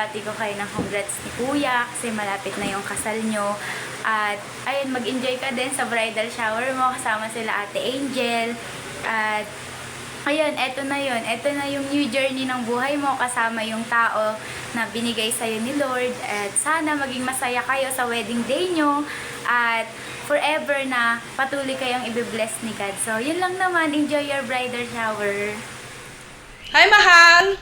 binabati ko kayo ng congrats ni Kuya kasi malapit na yung kasal nyo. At ayun, mag-enjoy ka din sa bridal shower mo kasama sila Ate Angel. At ayun, eto na yun. Eto na yung new journey ng buhay mo kasama yung tao na binigay sa'yo ni Lord. At sana maging masaya kayo sa wedding day nyo. At forever na patuloy kayong i-bless ni God. So, yun lang naman. Enjoy your bridal shower. Hi, mahal!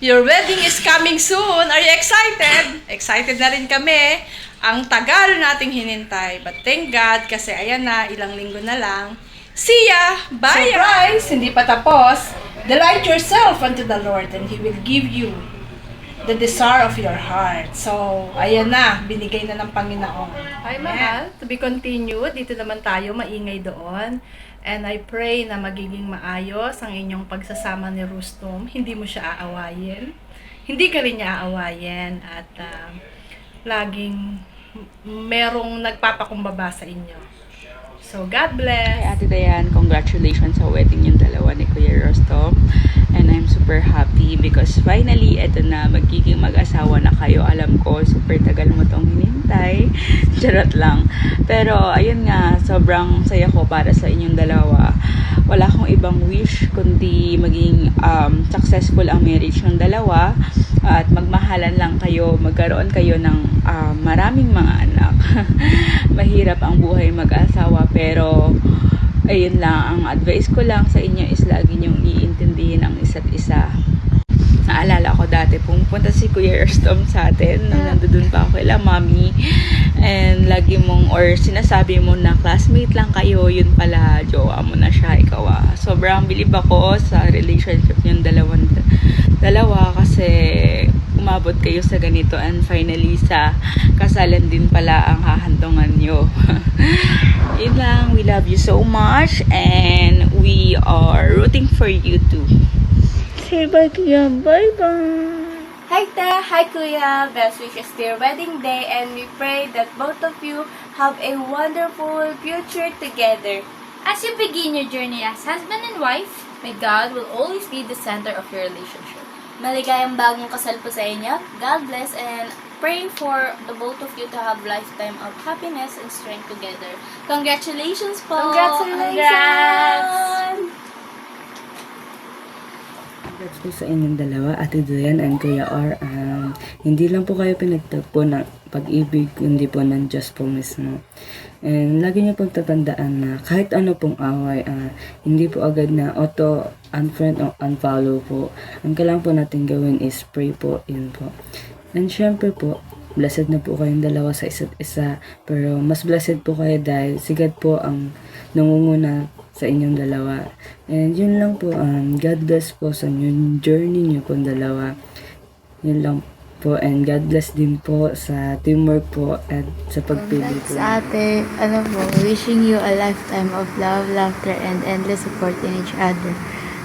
Your wedding is coming soon. Are you excited? Excited na rin kami. Ang tagal nating hinintay. But thank God, kasi ayan na, ilang linggo na lang. See ya! Bye! Surprise! Hindi pa tapos. Delight yourself unto the Lord and He will give you the desire of your heart. So, ayan na, binigay na ng Panginoon. Hi, mahal. To be continued. Dito naman tayo, maingay doon. And I pray na magiging maayos ang inyong pagsasama ni Rustom. Hindi mo siya aawayin. Hindi ka rin niya aawayin. At laging merong nagpapakumbaba sa inyo. So, God bless. Hi, Ate Dayan, congratulations sa wedding yung dalawa ni Kuya Rostom. And I'm super happy because finally, eto na, magiging mag-asawa na kayo. Alam ko, super tagal mo tong hinintay. Charot lang. Pero, ayun nga, sobrang saya ko para sa inyong dalawa. Wala akong ibang wish kundi maging successful ang marriage ng dalawa. At magmahalan lang kayo, magkaroon kayo ng maraming mga anak. Mahirap ang buhay mag-asawa, pero ayun lang, ang advice ko lang sa inyo is lagi niyong iintindihin ang isa't isa. Naalala ko dati, pumunta si Kuya Erstom sa atin nung nandun pa ako kay Mami, and lagi mong, or sinasabi mo na classmate lang kayo, yun pala, jowa mo na siya, ikaw sobrang bilib ako sa relationship yung dalawa kasi umabot kayo sa ganito, and finally sa kasalan din pala ang hahantungan nyo. Yun lang, we love you so much and we are rooting for you too. Say bye Kuya, bye bye. Hi Te! Hi Kuya! Best wishes to your wedding day, and we pray that both of you have a wonderful future together. As you begin your journey as husband and wife, may God will always be the center of your relationship. Maligayang bagong kasal po sa inyo. God bless, and praying for the both of you to have lifetime of happiness and strength together. Congratulations po! Congratulations! Congrats! Congrats po sa inyong dalawa, Ate Dayan and Kuya R. Hindi lang po kayo pinagtagpo ng pag-ibig, hindi po ng Diyos po mismo. And lagi niyo pong tatandaan na kahit ano pong away, hindi po agad na unfriend o unfollow po. Ang kailangan po natin gawin is pray po, yun po. And syempre po, blessed na po kayong dalawa sa isa't isa. Pero mas blessed po kayo dahil sigat po ang nangunguna sa inyong dalawa. And yun lang po, God bless po sa inyong journey niyo po dalawa. Yun lang po, and God bless din po sa teamwork po at sa pagpili po. Sa ate, wishing you a lifetime of love, laughter, and endless support in each other.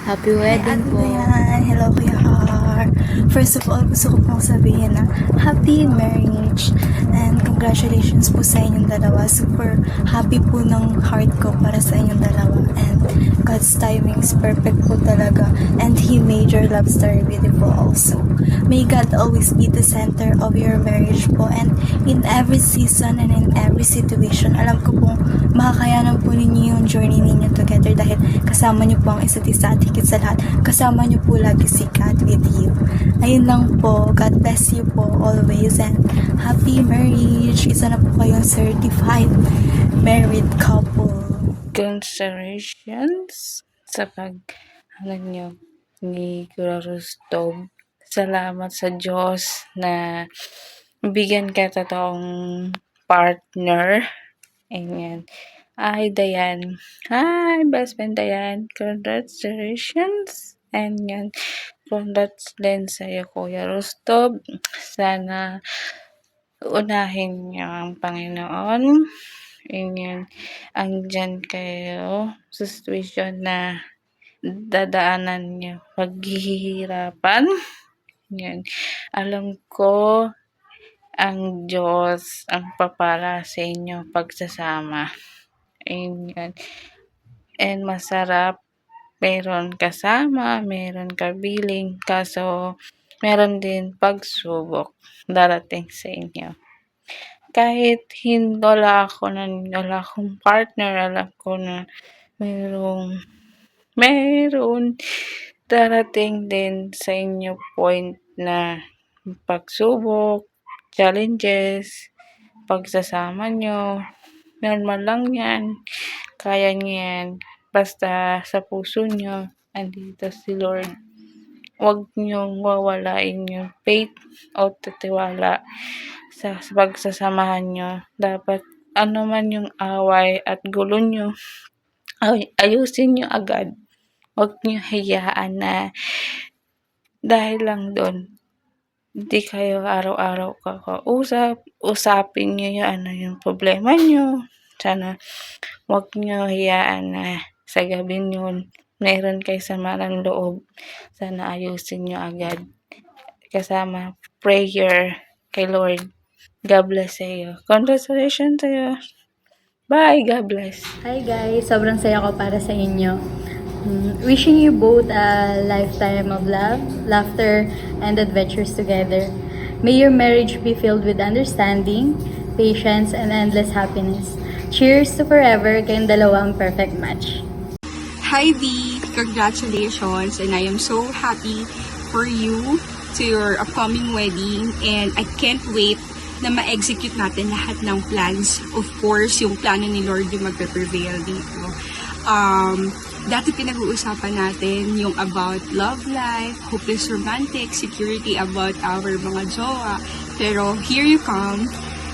Happy wedding po. Dayan. Hello, Kuya R. First of all, gusto ko pong sabihin na happy marriage and congratulations po sa inyong dalawa. Super happy po ng heart ko para sa inyong dalawa, and God's timing is perfect po talaga, and He made your love story beautiful also. May God always be the center of your marriage po, and in every season and in every situation, alam ko pong makakayanan po ninyo yung journey ninyo together dahil kasama niyo po ang isa't isa at higit sa lahat, kasama niyo po lagi si God with you. Ayun lang po, God bless you po always, and happy marriage. Isa na po kayong certified married couple. Congratulations sa nyo ni Kuya Rostom. Salamat sa Diyos na bigyan ka totoong partner. Ayan. Hi, Dayan. Hi, best friend Dayan. Congratulations. And yan. Congrats din sa'yo, Kuya Rostom. Sana unahin niyo ang Panginoon. Ayan. Andyan kayo sa situation na dadaanan niyo paghihirapan. Yan. Alam ko ang Diyos ang papala sa inyo pagsasama. Ayan. And masarap. Meron kasama, meron kabiling. Kaso meron din pagsubok darating sa inyo. Kahit wala akong partner, alam ko na meron darating din sa inyo point na pagsubok, challenges, pagsasama nyo. Normal lang yan. Kaya nyo yan. Basta sa puso nyo, andito si Lord. Huwag niyong wawalain yung faith o titiwala sa pagsasamahan nyo. Dapat ano man yung away at gulo nyo, ayusin nyo agad. Huwag nyo hayaan na dahil lang doon, hindi kayo araw-araw kakausap, usapin nyo yung problema nyo. Sana huwag nyo hayaan na sa gabi yun, meron kayo sama ng loob. Sana ayusin nyo agad. Kasama prayer kay Lord. God bless sa iyo. Congratulations sa iyo. Bye. God bless. Hi guys, sobrang saya ko para sa inyo. Wishing you both a lifetime of love, laughter, and adventures together. May your marriage be filled with understanding, patience, and endless happiness. Cheers to forever, kayong dalawang perfect match. Hi V, congratulations, and I am so happy for you to your upcoming wedding, and I can't wait na ma-execute natin lahat ng plans. Of course, yung plano ni Lord yung magpe-prevail dito. Dati pinag-uusapan natin yung about love life, hopeless romantic, security about our mga jowa. Pero here you come,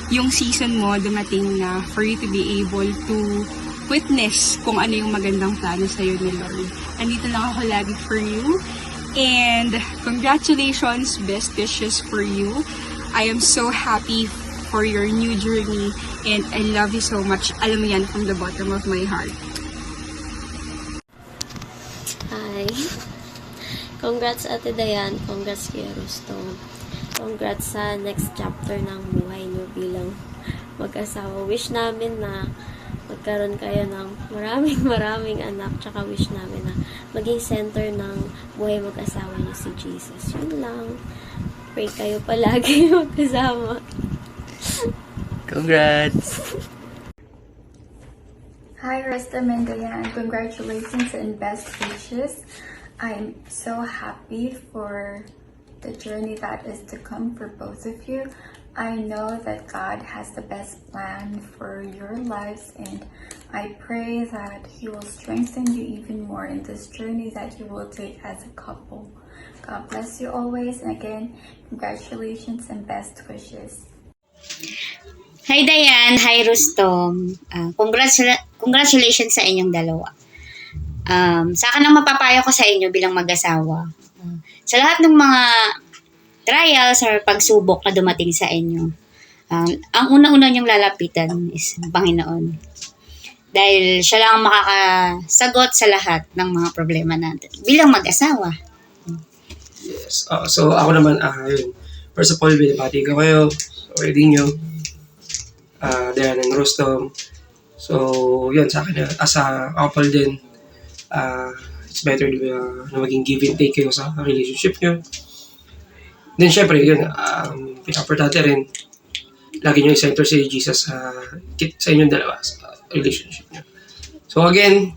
yung season mo dumating na for you to be able to witness kung ano yung magandang plano sa'yo ni Lord. Andito lang ako lagi for you. And congratulations, best wishes for you. I am so happy for your new journey and I love you so much. Alam mo yan from the bottom of my heart. Hi. Congrats Ate Dayan. Congrats Kuya Rusto. Congrats sa next chapter ng buhay niyo bilang mag-asawa. Wish namin na magkaroon kayo ng maraming anak. Tsaka wish namin na maging center ng buhay mag-asawa niyo si Jesus. Yun lang. Pray kayo palagi magkasama. Congrats! Hi, Rustam and Diane. Congratulations and best wishes. I'm so happy for the journey that is to come for both of you. I know that God has the best plan for your lives, and I pray that He will strengthen you even more in this journey that you will take as a couple. God bless you always, and again, congratulations and best wishes. Hi Dayan, hi Rustom. Congratulations sa inyong dalawa. Sa akin ang mapapayo ko sa inyo bilang mag-asawa. Sa lahat ng mga trials or pagsubok na dumating sa inyo, ang una-una niyong lalapitan is ang Panginoon. Dahil siya lang ang makakasagot sa lahat ng mga problema natin bilang mag-asawa. Yes. So ako naman, yun. First of all, binabati ko kayo sa wedding nyo. Dayan and Rustom. So, yun, sa akin, as a couple din, it's better na maging give and take kayo sa relationship nyo. Then, syempre, yun, pinapimportante rin, lagi nyo i-center si Jesus sa inyong dalawa, sa relationship nyo. So, again,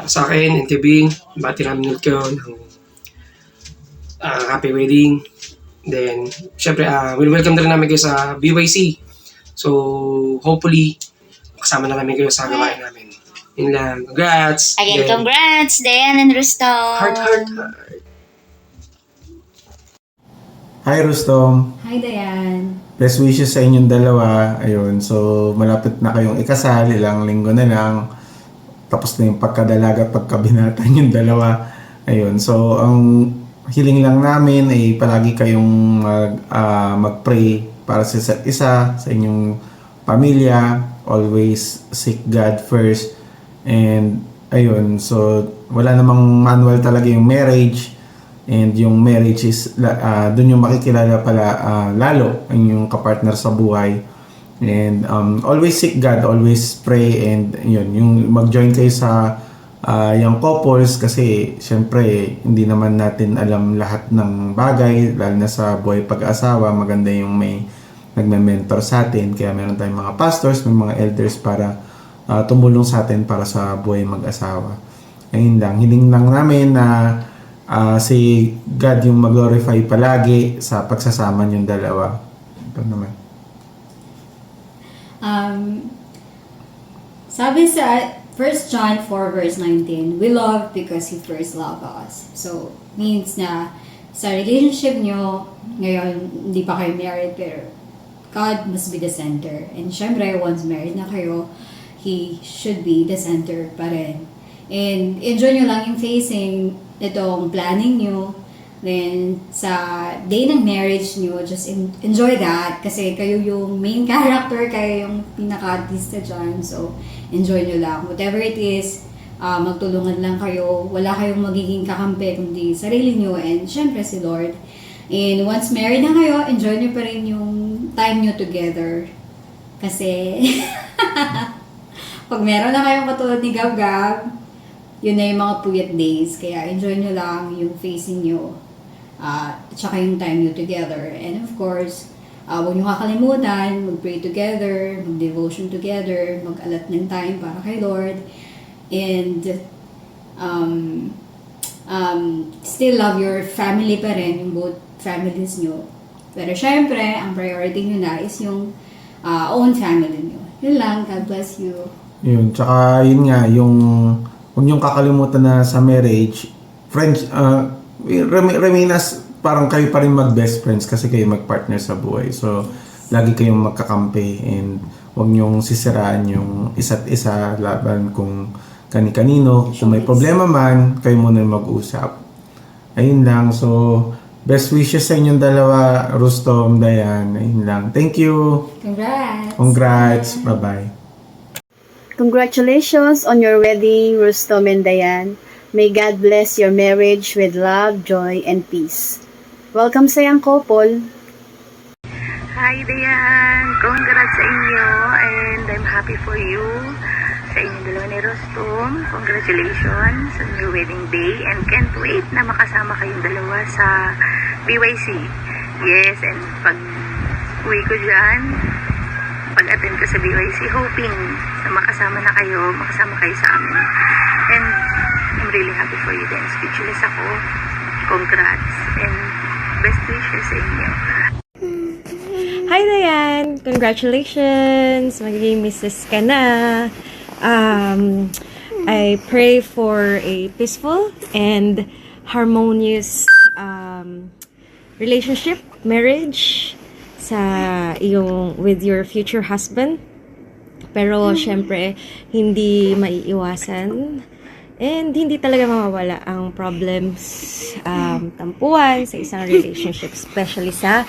sa akin, and Tibing, bati namin ulit kayo ng happy wedding. Then, syempre, welcome na rin namin kayo sa BYC. So, hopefully, kasama na namin kayo sa gawain namin. Yun lang. Congrats! Again, congrats, Dayan and Rustom! Heart. Hi Rustom! Hi Dayan! Best wishes sa inyong dalawa. Ayun, so malapit na kayong ikasal, ilang linggo na lang. Tapos na yung pagkadalaga at pagkabinatan yung dalawa. Ayun, so ang hiling lang namin ay palagi kayong mag-pray para sa isa't isa, sa inyong pamilya. Always seek God first. And ayun, so wala namang manual talaga yung marriage. And yung marriage is, dun yung makikilala pala lalo ang yung kapartner sa buhay. And always seek God, always pray. And yun, yung mag-join kayo sa young couples kasi syempre hindi naman natin alam lahat ng bagay lalo na sa buhay pag-asawa. Maganda yung may nagme-mentor sa atin, kaya meron tayong mga pastors, may mga elders para tumulong sa atin para sa buhay mag-asawa. Ayun lang, hiling lang namin na si God yung mag-glorify palagi sa pagsasama yung dalawa. Ito naman. Sabi sa 1 John 4 verse 19, we love because He first loved us. So, means na sa relationship nyo, ngayon, hindi pa kayo married, pero God must be the center. And syempre, once married na kayo, He should be the center pa rin. And enjoy nyo lang yung facing itong planning nyo. Then, sa day ng marriage nyo, just enjoy that. Kasi kayo yung main character, kayo yung pinaka-artista dyan. So, enjoy nyo lang. Whatever it is, magtulungan lang kayo. Wala kayong magiging kakampi, kundi sarili nyo. And syempre si Lord. And once married na kayo, enjoy nyo pa rin yung time nyo together. Kasi, pag meron na kayong katulad ni Gab-Gab, yun na yung mga puyat days. Kaya enjoy nyo lang yung facing nyo. At saka yung time nyo together. And of course, huwag nyo kakalimutan, mag-pray together, mag-devotion together, mag-alat ng time para kay Lord. And still love your family pa rin, yung both families nyo. Pero syempre, ang priority nyo na is yung own family nyo. Yun lang, God bless you. Yun, tsaka yun nga, yung huwag niyong kakalimutan na sa marriage, friends, remain as parang kayo pa rin mag-best friends kasi kayo mag-partner sa buhay. So, lagi kayong magkakampi and huwag niyong sisiraan yung isa't isa laban kung kani-kanino. Kung may problema man, kayo muna mag-usap. Ayun lang. So, best wishes sa inyong dalawa, Rustom, Dayan. Ayun lang. Thank you. Congrats! Congrats. Bye-bye. Congratulations on your wedding, Rustom and Dayan. May God bless your marriage with love, joy, and peace. Welcome sa young couple. Hi, Dayan! Congrats sa inyo and I'm happy for you. Sa inyong dalawa ni Rustom, congratulations on your wedding day and can't wait na makasama kayong dalawa sa BYC. Yes, and pag uwi ko dyan, pag-attend ko sa BYC, hoping na makasama kayo sa amin. And I'm really happy for you then. Speechless ako. Congrats and best wishes sa inyo. Hi, Dayan! Congratulations! Magiging Mrs. ka na. I pray for a peaceful and harmonious relationship, marriage with your future husband. Pero syempre, hindi maiiwasan and hindi talaga mawawala ang problems, tampuan sa isang relationship, especially sa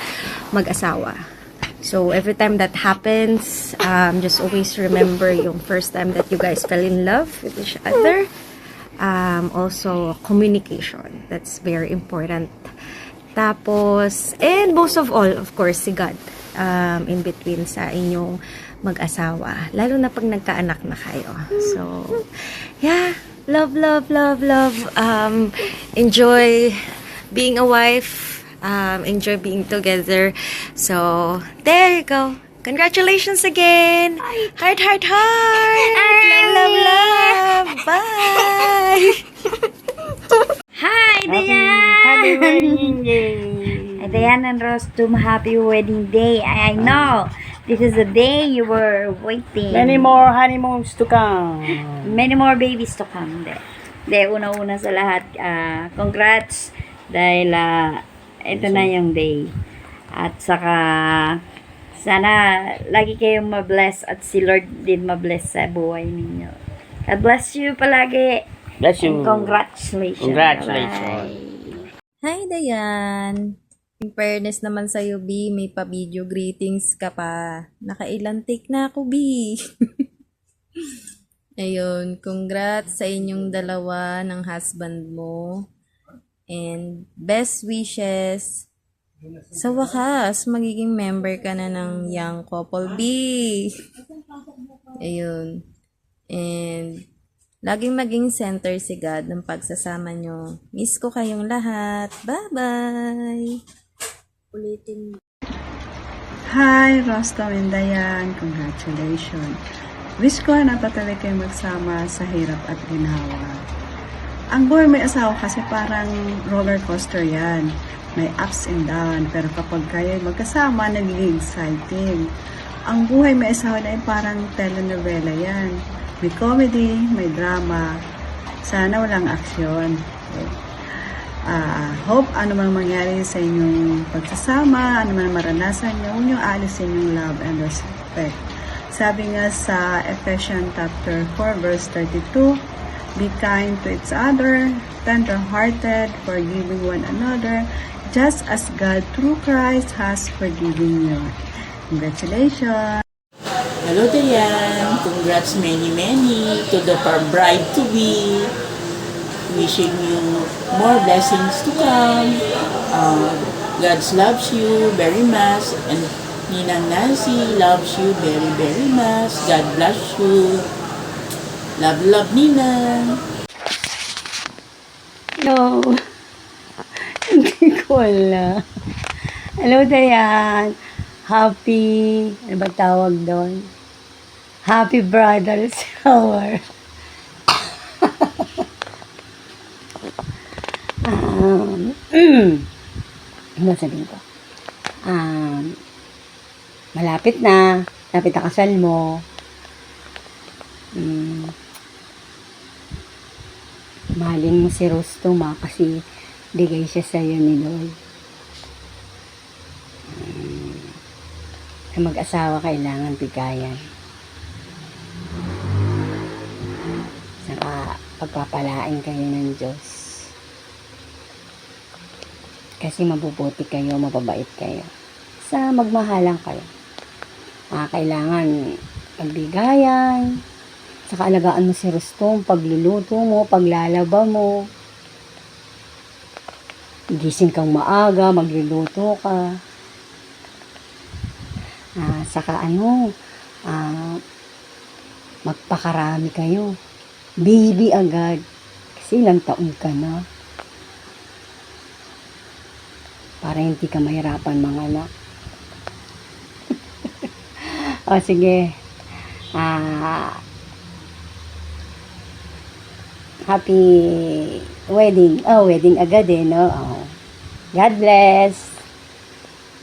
mag-asawa. So, every time that happens, just always remember yung first time that you guys fell in love with each other. Also, communication. That's very important. Tapos, and most of all, of course, si God in between sa inyong mag-asawa. Lalo na pag nagkaanak na kayo. So, yeah. Love, love, love, love. Enjoy being a wife. Enjoy being together. So, there you go. Congratulations again. Heart, heart, heart. Love, love, love. Bye. Hi, Dayan! Happy wedding day! Dayan and Rustom, happy wedding day. I know. This is the day you were waiting. Many more honeymoons to come. Many more babies to come. De una-una sa lahat, congrats. Dahil ito na yung day. At saka, sana lagi kayong mabless at si Lord din mabless sa buhay ninyo. God bless you palagi. Bless you. And congratulations. Congratulations. Bye. Hi, Dayan! In fairness naman sa'yo, B, may pa-video greetings ka pa. Nakailan take na ako, B. Ayun, congrats sa inyong dalawa ng husband mo. And best wishes. Sa wakas, magiging member ka na ng Young Couple B. Ayun. And Laging maging center si God ng pagsasama nyo. Miss ko kayong lahat. Bye-bye! Ulitin mo. Hi, Rostam and Dayan. Congratulations. Wish ko na patuloy kayo magsama sa hirap at ginhawa. Ang buhay may asawa kasi parang roller coaster yan. May ups and down. Pero kapag kayo magkasama, nagiging exciting. Ang buhay may asawa na parang telenovela yan. May comedy, may drama. Sana walang aksyon. Okay. Hope ano man mangyari sa inyong pagsasama, ano man maranasan nyo, huwag nyo alisin yung love and respect. Sabi nga sa Ephesians chapter 4 verse 32, be kind to each other, tender-hearted, forgiving one another, just as God through Christ has forgiven you. Congratulations! Hello Dayan! Congrats many to the bride-to-be. Wishing you more blessings to come. God loves you very much, and Ninang Nancy loves you very much. God bless you. Love Ninang. Hello. Hindi ko alam. Hello, Dayan. Happy, ano ba tawag doon? Happy bridal shower. Ano sabihin ko? Malapit na. Malapit na kasal mo. Mahalin mo si Rostom kasi bigay siya sa'yo ni Lord. Sa mag-asawa kailangan bigayan. Saka pagpapalain kayo ng Diyos. Kasi mabubuti kayo, mababait kayo. Sa magmahalan kayo. Kailangan magbigayan. Saka alagaan mo si Rostom, pagluluto mo, paglalaba mo. Gising kang maaga, magluluto ka. Saka magpakarami kayo. Baby agad. Kasi ilang taon ka na. Para hindi ka mahirapan mga anak. O sige. Happy wedding. Wedding agad no? God bless.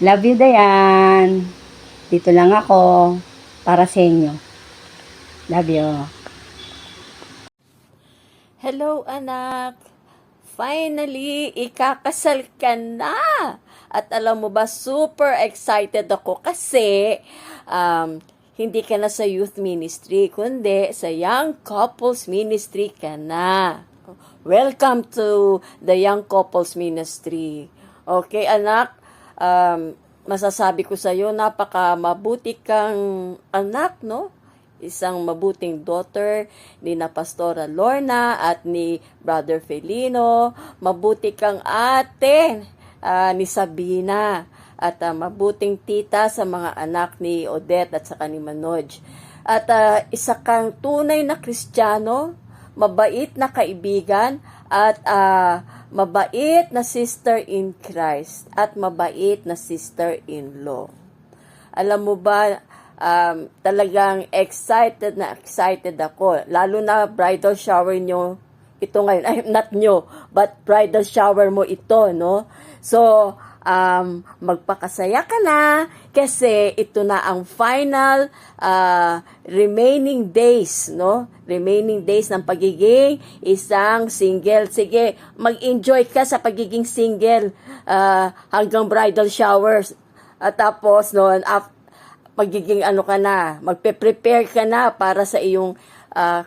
Love you, Dayan. Dito lang ako para sa inyo. Love you. Hello, anak. Finally, ikakasal ka na. At alam mo ba, super excited ako kasi hindi ka na sa youth ministry, kundi sa young couples ministry ka na. Welcome to the young couples ministry. Okay, anak, masasabi ko sa iyo, napaka mabuti kang anak, no? Isang mabuting daughter ni na Pastora Lorna at ni Brother Felino. Mabuti kang ate ni Sabina. At mabuting tita sa mga anak ni Odette at saka ni Manoj. At isa kang tunay na Kristiyano, mabait na kaibigan, at mabait na sister in Christ, at mabait na sister-in-law. Alam mo ba, talagang excited ako. Lalo na bridal shower nyo, ito ngayon, not nyo, but bridal shower mo ito, no? So, magpakasaya ka na kasi ito na ang final remaining days, no? Remaining days ng pagiging isang single. Sige, mag-enjoy ka sa pagiging single hanggang bridal showers. At tapos noon, magiging ka na, magpe-prepare ka na para sa iyong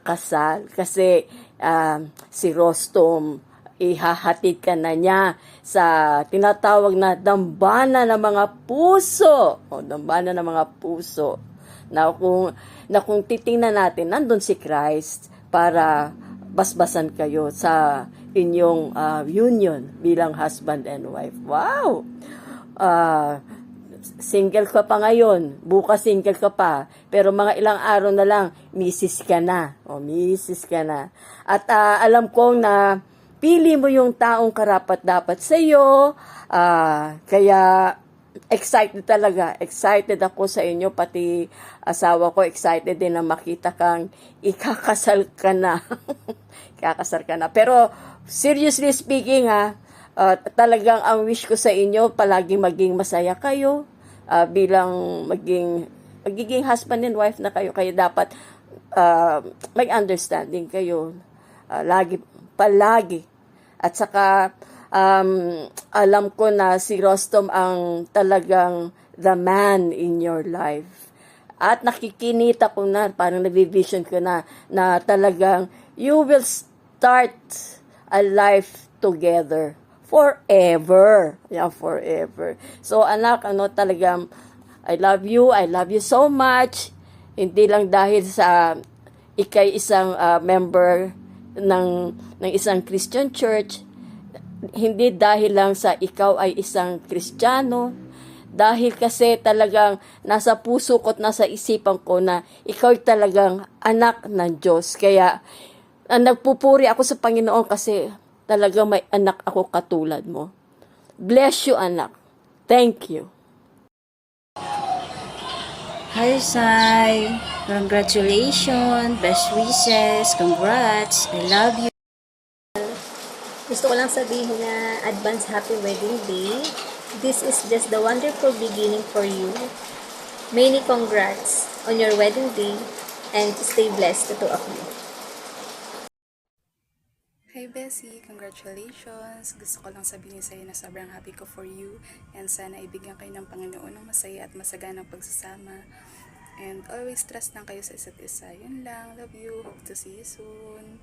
kasal. Kasi si Rostom, ihahatid ka na niya sa tinatawag na dambana ng mga puso. Dambana ng mga puso. Na kung titingnan natin, nandun si Christ para basbasan kayo sa inyong union bilang husband and wife. Wow! single ka pa ngayon, bukas single ka pa, pero mga ilang araw na lang, misis ka na. O, misis ka na. At alam kong na pili mo yung taong karapat-dapat sa'yo, kaya excited talaga. Excited ako sa inyo, pati asawa ko excited din na makita kang ikakasal ka na. Ikakasal ka na. Pero seriously speaking talagang ang wish ko sa inyo, palagi maging masaya kayo, bilang magiging husband and wife na kayo. Kaya dapat may understanding kayo. Palagi. At saka, alam ko na si Rostom ang talagang the man in your life. At nakikinita ko na, parang nabivision ko na talagang you will start a life together. Forever. Yeah, forever. So, anak, talagang, I love you so much. Hindi lang dahil sa ikay isang member ng isang Christian church, hindi dahil lang sa ikaw ay isang Kristiyano, dahil kasi talagang nasa puso ko at nasa isipan ko na ikaw ay talagang anak ng Diyos. Kaya, nagpupuri ako sa Panginoon kasi talagang may anak ako katulad mo. Bless you, anak. Thank you. Hi, Sai. Congratulations. Best wishes. Congrats. I love you. Gusto ko lang sabihin na advance happy wedding day. This is just the wonderful beginning for you. Many congrats on your wedding day and stay blessed, the two of you. Hi Bessie, congratulations! Gusto ko lang sabihin sa'yo na sobrang happy ko for you and sana ibigyan kayo ng Panginoon ng masaya at masaganang pagsasama. And always trust lang kayo sa isa't isa. Yun lang. Love you. Hope to see you soon.